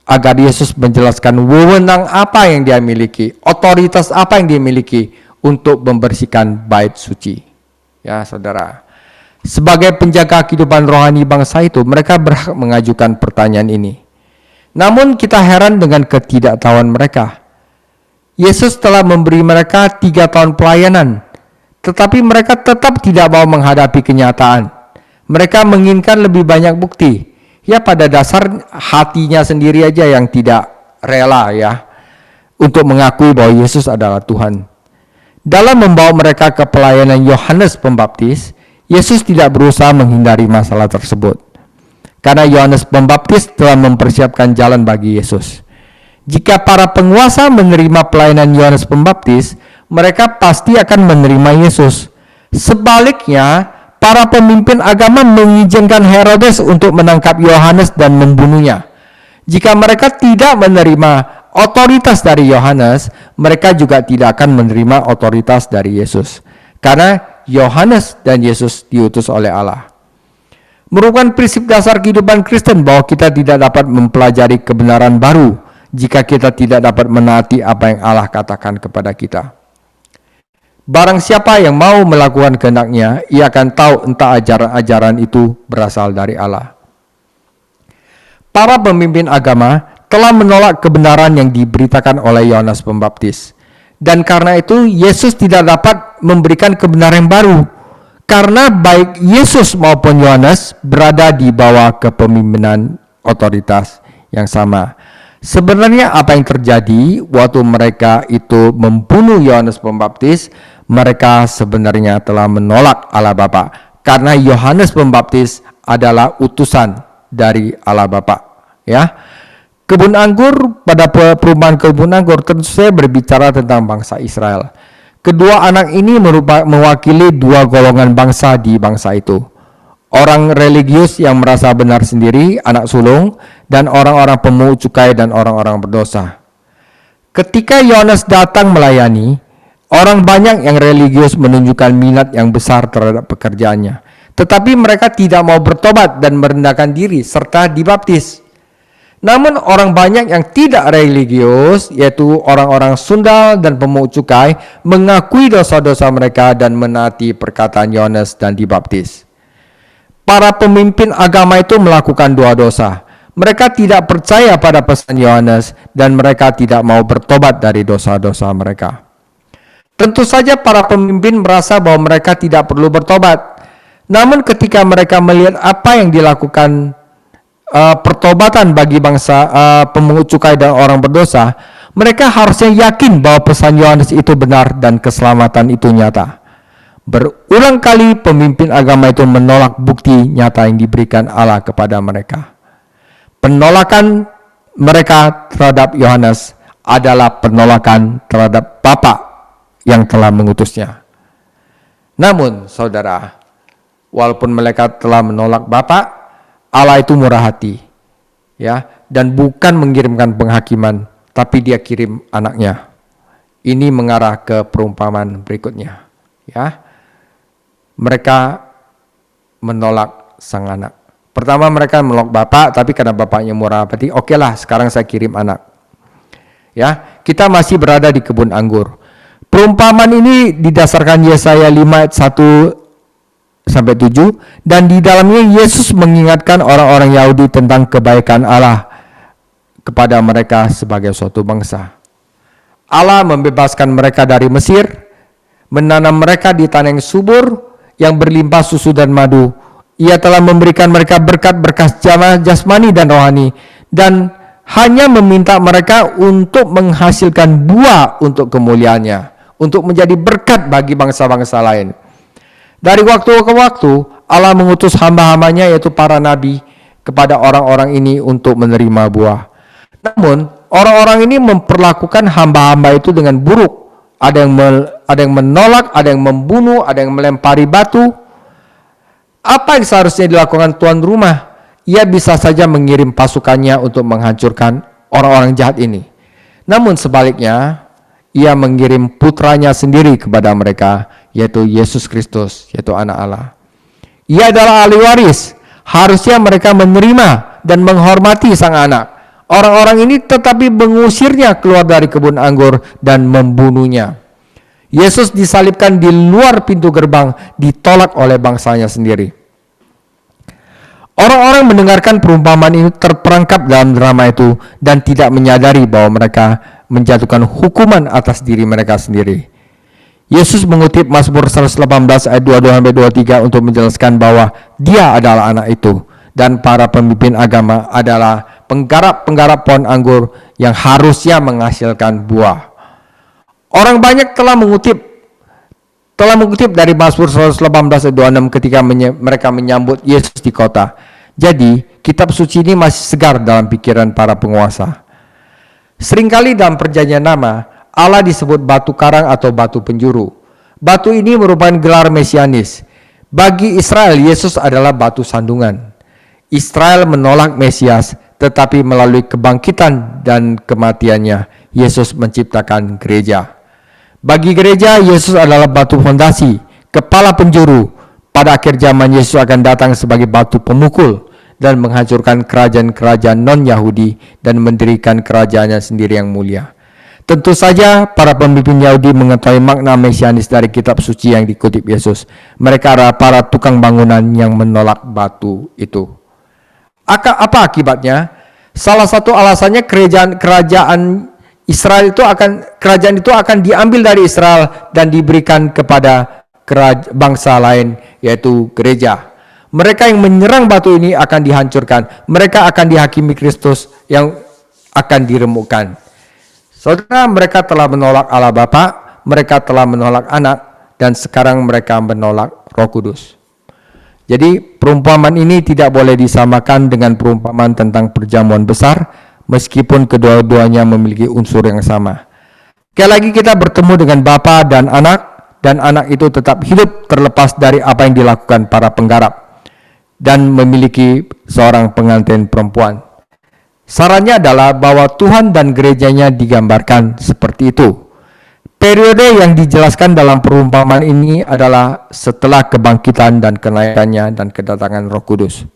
agar Yesus menjelaskan wewenang apa yang dia miliki, otoritas apa yang dia miliki untuk membersihkan bait suci. Ya, saudara. Sebagai penjaga kehidupan rohani bangsa itu, mereka berhak mengajukan pertanyaan ini. Namun kita heran dengan ketidaktahuan mereka. Yesus telah memberi mereka 3 tahun pelayanan, tetapi mereka tetap tidak mau menghadapi kenyataan. Mereka menginginkan lebih banyak bukti. Ya, pada dasar hatinya sendiri aja yang tidak rela ya untuk mengakui bahwa Yesus adalah Tuhan. Dalam membawa mereka ke pelayanan Yohanes Pembaptis, Yesus tidak berusaha menghindari masalah tersebut. Karena Yohanes Pembaptis telah mempersiapkan jalan bagi Yesus. Jika para penguasa menerima pelayanan Yohanes Pembaptis, mereka pasti akan menerima Yesus. Sebaliknya, para pemimpin agama mengizinkan Herodes untuk menangkap Yohanes dan membunuhnya. Jika mereka tidak menerima otoritas dari Yohanes, mereka juga tidak akan menerima otoritas dari Yesus. Karena Yohanes dan Yesus diutus oleh Allah. Merupakan prinsip dasar kehidupan Kristen bahwa kita tidak dapat mempelajari kebenaran baru jika kita tidak dapat menaati apa yang Allah katakan kepada kita. Barang siapa yang mau melakukan kehendaknya, ia akan tahu entah ajaran-ajaran itu berasal dari Allah. Para pemimpin agama telah menolak kebenaran yang diberitakan oleh Yohanes Pembaptis. Dan karena itu Yesus tidak dapat memberikan kebenaran yang baru. Karena baik Yesus maupun Yohanes berada di bawah kepemimpinan otoritas yang sama. Sebenarnya apa yang terjadi waktu mereka itu membunuh Yohanes Pembaptis, mereka sebenarnya telah menolak Allah Bapa. Karena Yohanes Pembaptis adalah utusan dari Allah Bapa. Ya. Kebun anggur, pada perumpamaan kebun anggur tentu saya berbicara tentang bangsa Israel. Kedua anak ini mewakili dua golongan bangsa di bangsa itu. Orang religius yang merasa benar sendiri, anak sulung, dan orang-orang pemungut cukai dan orang-orang berdosa. Ketika Yohanes datang melayani, orang banyak yang religius menunjukkan minat yang besar terhadap pekerjaannya. Tetapi mereka tidak mau bertobat dan merendahkan diri serta dibaptis. Namun orang banyak yang tidak religius, yaitu orang-orang sundal dan pemungut cukai, mengakui dosa-dosa mereka dan menaati perkataan Yohanes dan dibaptis. Para pemimpin agama itu melakukan dua dosa. Mereka tidak percaya pada pesan Yohanes dan mereka tidak mau bertobat dari dosa-dosa mereka. Tentu saja para pemimpin merasa bahwa mereka tidak perlu bertobat. Namun ketika mereka melihat apa yang dilakukan pertobatan bagi bangsa pemungut cukai dan orang berdosa, mereka harusnya yakin bahwa pesan Yohanes itu benar dan keselamatan itu nyata. Berulang kali pemimpin agama itu menolak bukti nyata yang diberikan Allah kepada mereka. Penolakan mereka terhadap Yohanes adalah penolakan terhadap Bapa yang telah mengutusnya. Namun saudara, walaupun mereka telah menolak Bapa, Allah itu murah hati, ya, dan bukan mengirimkan penghakiman, tapi Dia kirim anaknya. Ini mengarah ke perumpamaan berikutnya, ya. Mereka menolak sang anak. Pertama mereka menolak Bapak, tapi karena Bapaknya murah hati, oke lah, sekarang saya kirim anak. Ya, kita masih berada di kebun anggur. Perumpamaan ini didasarkan Yesaya 5 ayat 1 sampai 7, dan di dalamnya Yesus mengingatkan orang-orang Yahudi tentang kebaikan Allah kepada mereka sebagai suatu bangsa. Allah membebaskan mereka dari Mesir, menanam mereka di tanah yang subur, yang berlimpah susu dan madu. Ia telah memberikan mereka berkat-berkat jasmani dan rohani, dan hanya meminta mereka untuk menghasilkan buah untuk kemuliaannya, untuk menjadi berkat bagi bangsa-bangsa lain. Dari waktu ke waktu, Allah mengutus hamba-hambanya yaitu para nabi kepada orang-orang ini untuk menerima buah. Namun, orang-orang ini memperlakukan hamba-hamba itu dengan buruk. Ada yang menolak, ada yang membunuh, ada yang melempari batu. Apa yang seharusnya dilakukan tuan rumah? Ia bisa saja mengirim pasukannya untuk menghancurkan orang-orang jahat ini. Namun sebaliknya, ia mengirim putranya sendiri kepada mereka, yaitu Yesus Kristus, yaitu anak Allah. Ia adalah ahli waris. Harusnya mereka menerima dan menghormati sang anak. Orang-orang ini tetapi mengusirnya keluar dari kebun anggur dan membunuhnya. Yesus disalibkan di luar pintu gerbang, ditolak oleh bangsanya sendiri. Orang-orang mendengarkan perumpamaan ini terperangkap dalam drama itu dan tidak menyadari bahwa mereka menjatuhkan hukuman atas diri mereka sendiri. Yesus mengutip Mazmur 118 ayat 22-23 untuk menjelaskan bahwa Dia adalah anak itu dan para pemimpin agama adalah penggarap-penggarap pohon anggur yang harusnya menghasilkan buah. Orang banyak telah mengutip dari Mazmur 118 ayat 26 ketika mereka menyambut Yesus di kota. Jadi, kitab suci ini masih segar dalam pikiran para penguasa. Seringkali dalam perjanjian lama, Allah disebut batu karang atau batu penjuru. Batu ini merupakan gelar mesianis. Bagi Israel, Yesus adalah batu sandungan. Israel menolak Mesias, tetapi melalui kebangkitan dan kematiannya, Yesus menciptakan gereja. Bagi gereja, Yesus adalah batu fondasi, kepala penjuru. Pada akhir zaman, Yesus akan datang sebagai batu pemukul dan menghancurkan kerajaan-kerajaan non-Yahudi dan mendirikan kerajaannya sendiri yang mulia. Tentu saja para pemimpin Yahudi mengetahui makna mesianis dari kitab suci yang dikutip Yesus. Mereka adalah para tukang bangunan yang menolak batu itu. Apa akibatnya? Salah satu alasannya kerajaan Israel itu akan diambil dari Israel dan diberikan kepada bangsa lain, yaitu gereja. Mereka yang menyerang batu ini akan dihancurkan. Mereka akan dihakimi Kristus yang akan diremukkan. Saudara, mereka telah menolak Allah Bapa, mereka telah menolak Anak, dan sekarang mereka menolak Roh Kudus. Jadi perumpamaan ini tidak boleh disamakan dengan perumpamaan tentang perjamuan besar, meskipun kedua-duanya memiliki unsur yang sama. Sekali lagi kita bertemu dengan Bapa dan Anak itu tetap hidup terlepas dari apa yang dilakukan para penggarap, dan memiliki seorang pengantin perempuan. Sarannya adalah bahwa Tuhan dan gerejanya digambarkan seperti itu. Periode yang dijelaskan dalam perumpamaan ini adalah setelah kebangkitan dan kenaikannya dan kedatangan Roh Kudus.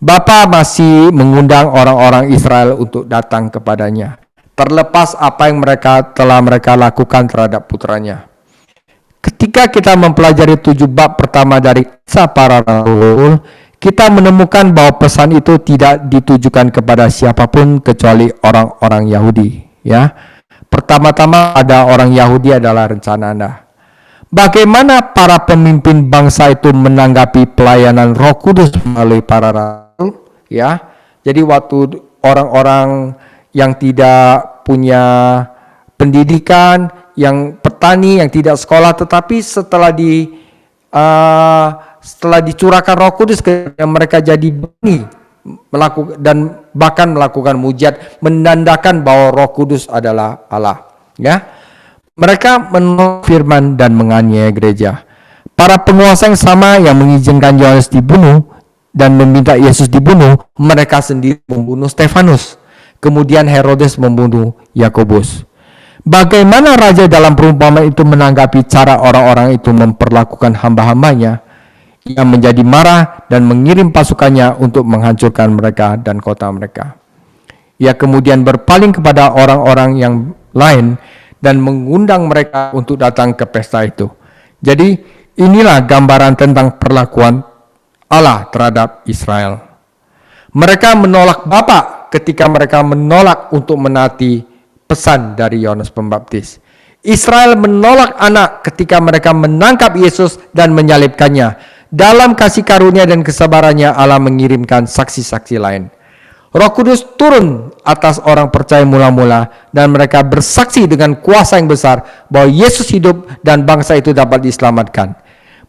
Bapa masih mengundang orang-orang Israel untuk datang kepadanya, terlepas apa yang telah mereka lakukan terhadap putranya. Ketika kita mempelajari 7 bab pertama dari Kisah Para Rasul, kita menemukan bahwa pesan itu tidak ditujukan kepada siapapun kecuali orang-orang Yahudi. Ya, pertama-tama ada orang Yahudi adalah rencana Anda. Bagaimana para pemimpin bangsa itu menanggapi pelayanan Roh Kudus melalui para rasul? Ya, jadi waktu orang-orang yang tidak punya pendidikan, yang petani, yang tidak sekolah, tetapi setelah dicurahkan Roh Kudus, mereka jadi berani melakukan dan bahkan melakukan mujizat, menandakan bahwa Roh Kudus adalah Allah. Ya, mereka menolak firman dan menganiaya gereja. Para penguasa yang sama yang mengizinkan Yohanes dibunuh dan meminta Yesus dibunuh, mereka sendiri membunuh Stefanus. Kemudian Herodes membunuh Yakobus. Bagaimana raja dalam perumpamaan itu menanggapi cara orang-orang itu memperlakukan hamba-hambanya? Ia menjadi marah dan mengirim pasukannya untuk menghancurkan mereka dan kota mereka. Ia kemudian berpaling kepada orang-orang yang lain dan mengundang mereka untuk datang ke pesta itu. Jadi inilah gambaran tentang perlakuan Allah terhadap Israel. Mereka menolak Bapa ketika mereka menolak untuk menaati pesan dari Yohanes Pembaptis. Israel menolak Anak ketika mereka menangkap Yesus dan menyalibkannya. Dalam kasih karunia dan kesabarannya, Allah mengirimkan saksi-saksi lain. Roh Kudus turun atas orang percaya mula-mula dan mereka bersaksi dengan kuasa yang besar bahwa Yesus hidup dan bangsa itu dapat diselamatkan.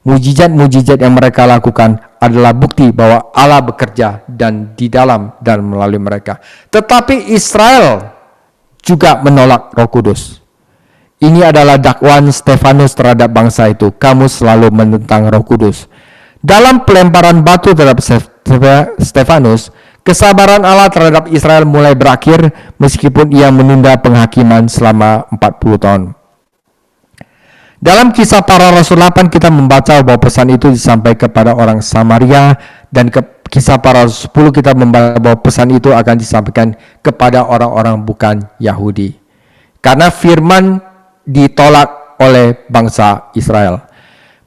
Mujizat-mujizat yang mereka lakukan adalah bukti bahwa Allah bekerja dan di dalam dan melalui mereka. Tetapi Israel juga menolak Roh Kudus. Ini adalah dakwaan Stefanus terhadap bangsa itu. Kamu selalu menentang Roh Kudus. Dalam pelemparan batu terhadap Stefanus, kesabaran Allah terhadap Israel mulai berakhir meskipun ia menunda penghakiman selama 40 tahun. Dalam Kisah Para Rasul 8 kita membaca bahwa pesan itu disampaikan kepada orang Samaria, dan Kisah Para Rasul 10 kita membaca bahwa pesan itu akan disampaikan kepada orang-orang bukan Yahudi. Karena firman ditolak oleh bangsa Israel.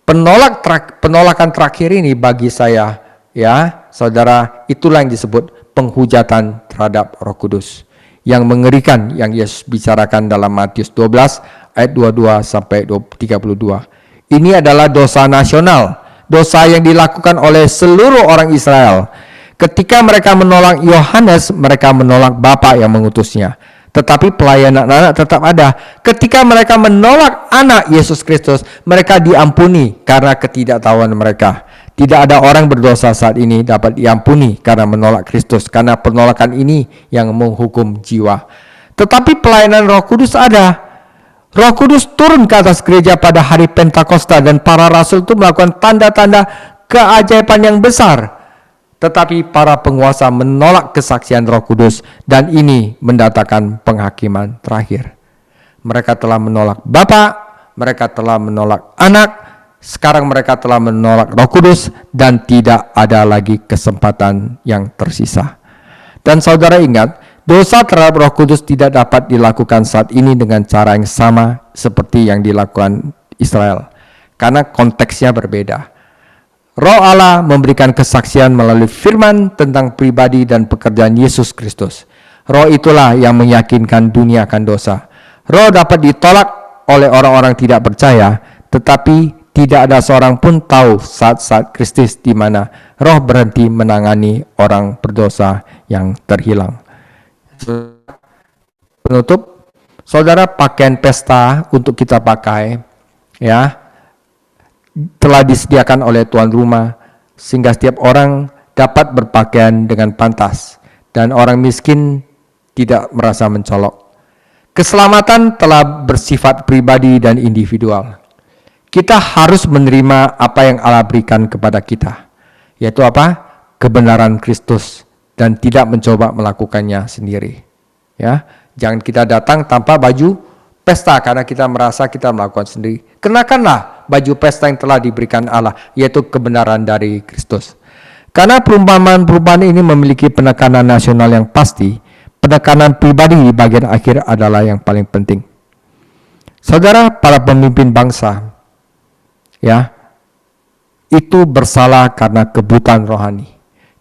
Penolakan terakhir ini bagi saya, ya saudara, itulah yang disebut penghujatan terhadap Roh Kudus. Yang mengerikan yang Yesus bicarakan dalam Matius 12 ayat 22 sampai 32. Ini adalah dosa nasional, dosa yang dilakukan oleh seluruh orang Israel. Ketika mereka menolak Yohanes, mereka menolak Bapa yang mengutusnya. Tetapi pelayanan anak tetap ada. Ketika mereka menolak Anak Yesus Kristus, mereka diampuni karena ketidaktahuan mereka. Tidak ada orang berdosa saat ini dapat diampuni karena menolak Kristus, karena penolakan ini yang menghukum jiwa. Tetapi pelayanan Roh Kudus ada. Roh Kudus turun ke atas gereja pada hari Pentakosta dan para rasul itu melakukan tanda-tanda keajaiban yang besar. Tetapi para penguasa menolak kesaksian Roh Kudus dan ini mendatangkan penghakiman terakhir. Mereka telah menolak Bapa, mereka telah menolak Anak, sekarang mereka telah menolak Roh Kudus dan tidak ada lagi kesempatan yang tersisa. Dan saudara ingat, Dosa terhadap Roh Kudus tidak dapat dilakukan saat ini dengan cara yang sama seperti yang dilakukan Israel, karena konteksnya berbeda. Roh Allah memberikan kesaksian melalui firman tentang pribadi dan pekerjaan Yesus Kristus. Roh itulah yang meyakinkan dunia akan dosa. Roh dapat ditolak oleh orang-orang tidak percaya, tetapi tidak ada seorang pun tahu saat-saat Kristus di mana Roh berhenti menangani orang berdosa yang terhilang. Penutup, saudara, pakaian pesta untuk kita pakai, ya, telah disediakan oleh tuan rumah sehingga setiap orang dapat berpakaian dengan pantas dan orang miskin tidak merasa mencolok. Keselamatan telah bersifat pribadi dan individual. Kita harus menerima apa yang Allah berikan kepada kita, yaitu apa? Kebenaran Kristus, dan tidak mencoba melakukannya sendiri. Ya, jangan kita datang tanpa baju pesta karena kita merasa kita melakukan sendiri. Kenakanlah baju pesta yang telah diberikan Allah, yaitu kebenaran dari Kristus. Karena perumpamaan-perumpamaan ini memiliki penekanan nasional yang pasti, penekanan pribadi di bagian akhir adalah yang paling penting. Saudara, para pemimpin bangsa, ya, itu bersalah karena kebutaan rohani,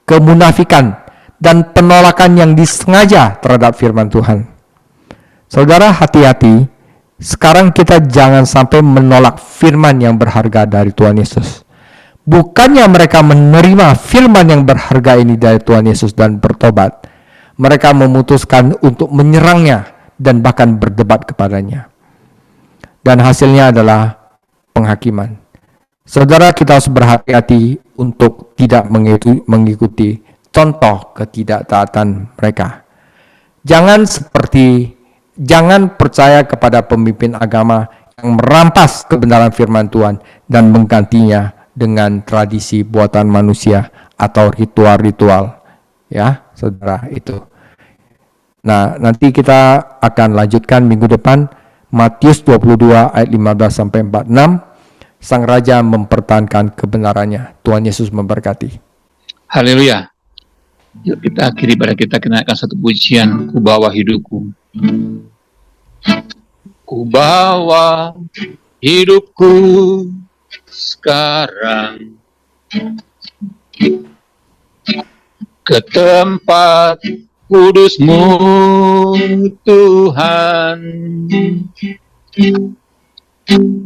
kemunafikan, dan penolakan yang disengaja terhadap firman Tuhan. Saudara, hati-hati. Sekarang kita jangan sampai menolak firman yang berharga dari Tuhan Yesus. Bukannya mereka menerima firman yang berharga ini dari Tuhan Yesus dan bertobat, mereka memutuskan untuk menyerangnya dan bahkan berdebat kepadanya. Dan hasilnya adalah penghakiman. Saudara, kita harus berhati-hati untuk tidak mengikuti contoh ketidaktaatan mereka. Jangan percaya kepada pemimpin agama yang merampas kebenaran firman Tuhan dan menggantinya dengan tradisi buatan manusia atau ritual-ritual. Ya, saudara, itu. Nah, nanti kita akan lanjutkan minggu depan Matius 22 ayat 15 sampai 46. Sang Raja mempertahankan kebenarannya. Tuhan Yesus memberkati. Haleluya. Yuk kita akhiri pada kita kenakan satu pujian, Ku Bawa Hidupku. Ku bawa hidupku sekarang ke tempat kudus-Mu, Tuhan.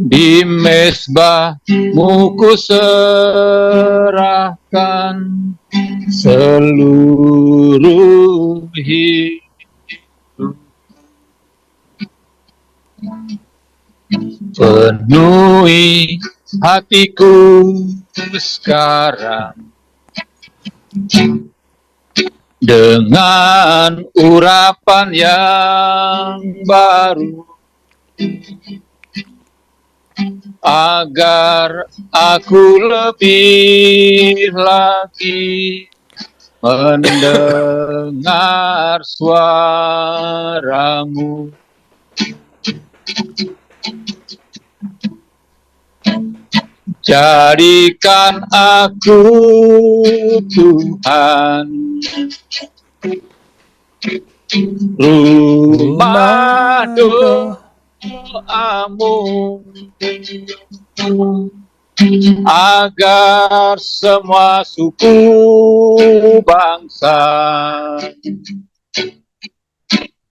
Di mezbah-Mu ku serahkan seluruh hidup. Penuhi hatiku sekarang dengan urapan yang baru, agar aku lebih lagi mendengar suara-Mu. Jadikan aku, Tuhan, rumah doa-Mu, agar semua suku bangsa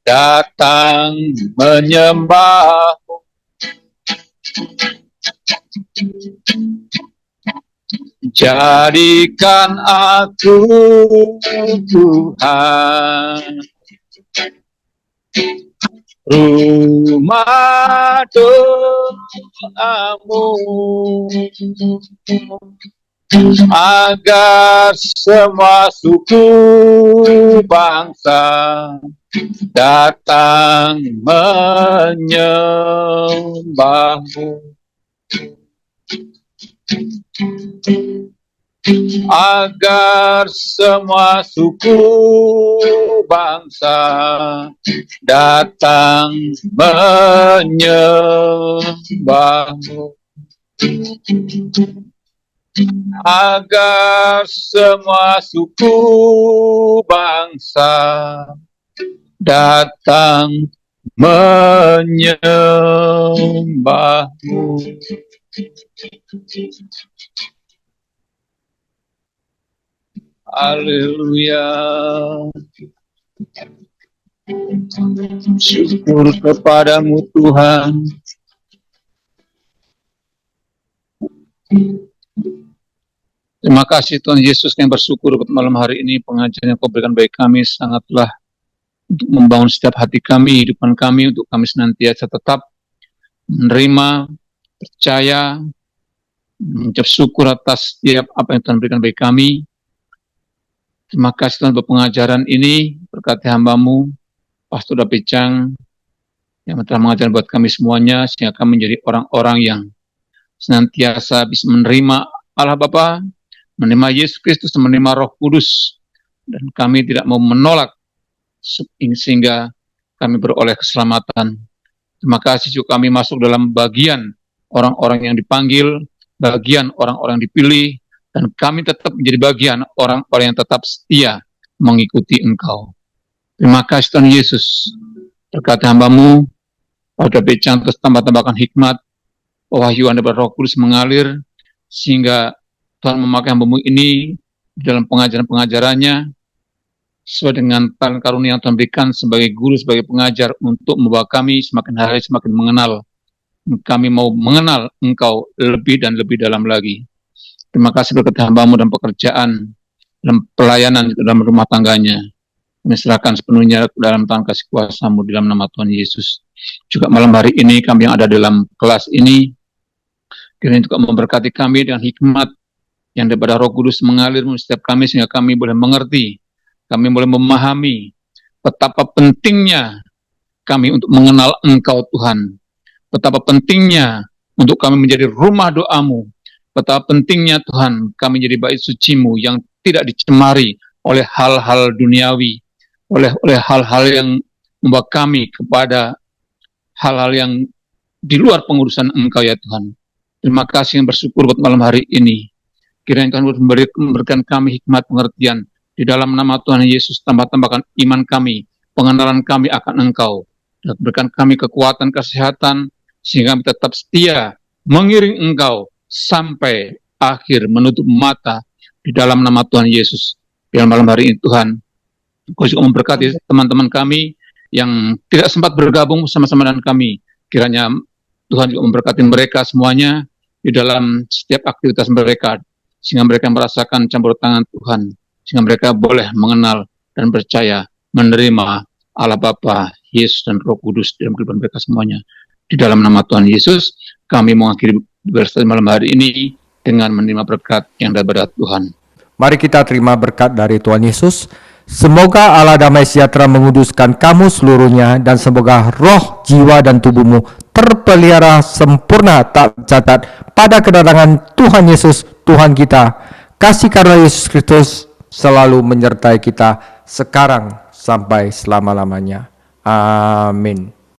datang menyembah-Mu. Jadikan aku, Tuhan, rumah doa-Mu, agar semua suku bangsa datang menyembah-Mu. Agar semua suku bangsa datang menyembah-Mu. Agar semua suku bangsa datang menyembahmu. Haleluya. Syukur kepadamu Tuhan. Terima kasih Tuhan Yesus, yang bersyukur pada malam hari ini pengajaran yang Kau berikan bagi kami sangatlah untuk membangun setiap hati kami, kehidupan kami, untuk kami senantiasa tetap menerima, percaya, mengucap syukur atas setiap apa yang Tuhan berikan bagi kami. Terima kasih Tuhan buat pengajaran ini, berkati hamba-Mu, Pastor David Chang, yang telah mengajar buat kami semuanya, sehingga kami menjadi orang-orang yang senantiasa bisa menerima Allah Bapa, menerima Yesus Kristus, menerima Roh Kudus, dan kami tidak mau menolak sehingga kami beroleh keselamatan. Terima kasih juga kami masuk dalam bagian orang-orang yang dipanggil, bagian orang-orang yang dipilih, dan kami tetap menjadi bagian orang-orang yang tetap setia mengikuti Engkau. Terima kasih Tuhan Yesus, berkati hamba-Mu, pada Becang terus tambah-tambahkan hikmat, pewahyuan dari Roh Kudus mengalir, sehingga Tuhan memakai hamba-Mu ini dalam pengajaran-pengajarannya, sesuai dengan talent karunia yang Tuhan berikan sebagai guru, sebagai pengajar, untuk membawa kami semakin hari semakin mengenal. Kami mau mengenal Engkau lebih dan lebih dalam lagi. Terima kasih berkat hamba-Mu dalam pekerjaan, dalam pelayanan, dalam rumah tangganya. Kami serahkan sepenuhnya dalam tangan kasih kuasa-Mu di dalam nama Tuhan Yesus. Juga malam hari ini kami yang ada dalam kelas ini, kiranya juga memberkati kami dengan hikmat yang daripada Roh Kudus mengalir setiap kami, sehingga kami boleh mengerti, kami boleh memahami betapa pentingnya kami untuk mengenal Engkau Tuhan, betapa pentingnya untuk kami menjadi rumah doa-Mu, betapa pentingnya Tuhan kami menjadi bait suci-Mu yang tidak dicemari oleh hal-hal duniawi, oleh hal-hal yang membawa kami kepada hal-hal yang di luar pengurusan Engkau ya Tuhan. Terima kasih yang bersyukur buat malam hari ini. Kiranya Tuhan memberikan kami hikmat pengertian di dalam nama Tuhan Yesus. Tambah-tambahkan iman kami, pengenalan kami akan Engkau, dan berikan kami kekuatan, kesehatan, sehingga kami tetap setia mengiring Engkau sampai akhir, menutup mata di dalam nama Tuhan Yesus. Biar malam hari ini Tuhan, Engkau juga memberkati teman-teman kami yang tidak sempat bergabung sama-sama dengan kami. Kiranya Tuhan juga memberkati mereka semuanya di dalam setiap aktivitas mereka, sehingga mereka merasakan campur tangan Tuhan, sehingga mereka boleh mengenal dan percaya, menerima Allah Bapa, Yesus, dan Roh Kudus dalam kehidupan mereka semuanya. Di dalam nama Tuhan Yesus, kami mengakhiri bersama malam hari ini dengan menerima berkat yang daripada Tuhan. Mari kita terima berkat dari Tuhan Yesus. Semoga Allah damai sejahtera menguduskan kamu seluruhnya, dan semoga roh, jiwa, dan tubuhmu terpelihara sempurna tak catat pada kedatangan Tuhan Yesus, Tuhan kita. Kasih karunia Yesus Kristus selalu menyertai kita sekarang sampai selama-lamanya. Amin.